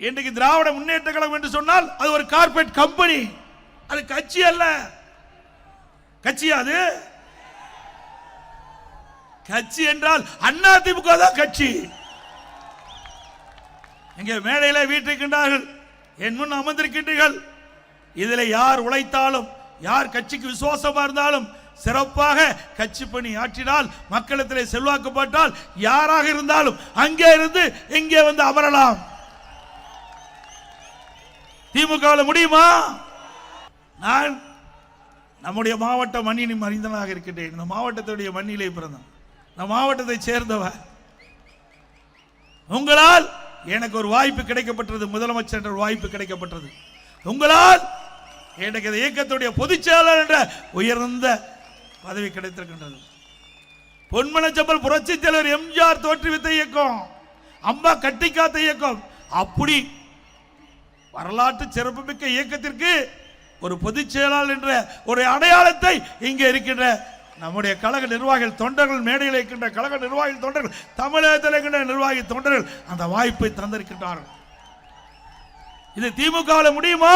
இன்றைக்கு திராவிட முன்னேற்ற கழகம் என்று சொன்னால் அது ஒரு கார்ப்பரேட் கம்பெனி, அது கட்சி அல்ல. கட்சியா அது? கட்சி என்றால் அதிமுக தான் கட்சி. இங்கே மேடையில் வீட்டிருக்கின்றார்கள், என் முன் அமர்ந்திருக்கின்றீர்கள். இதில் யார் உழைத்தாலும், யார் கட்சிக்கு விசுவாசமா இருந்தாலும், சிறப்பாக கட்சி பணி ஆற்றினால், மக்களிடத்தில் செல்வாக்கப்பட்டால், யாராக இருந்தாலும் அங்கே இருந்து இங்கே வந்து அமரலாம். திமுக முடியுமா? நான் நம்முடைய மாவட்ட மண்ணின் மனிதனாக இருக்கின்றேன். இந்த மாவட்டத்துடைய மண்ணிலே பிறந்தேன், இந்த மாவட்டத்தை சேர்ந்தவர். உங்களால் எனக்கு ஒரு வாய்ப்பு கிடைக்கப்பட்டது, முதலமைச்சர் என்ற ஒரு வாய்ப்பு கிடைக்கப்பட்டது. உங்களால் எனக்கு இந்த இயக்கத்துடைய பொதுச் செயலாளர் என்ற உயர்ந்த பதவி கிடைத்திருக்கின்றது. பொன்மனச்சம்பல் புரட்சி தலைவர் எம்ஜிஆர் தோற்றுவித்த இயக்கம், அம்மா கட்டி காத்த இயக்கம். அப்படி வரலாற்று சிறப்புமிக்க இயக்கத்திற்கு ஒரு பொதுச் செயலாளர் என்ற ஒரு அடையாளத்தை இங்கே இருக்கின்ற நம்முடைய கழக நிர்வாகிகள், தொண்டர்கள், மேடையில் இருக்கின்ற கழக நிர்வாகிகள், தொண்டர்கள், தமிழகத்தில் இருக்கின்ற நிர்வாகி தொண்டர்கள் அந்த வாய்ப்பை தந்திருக்கின்றார்கள். இது திமுக முடியுமா?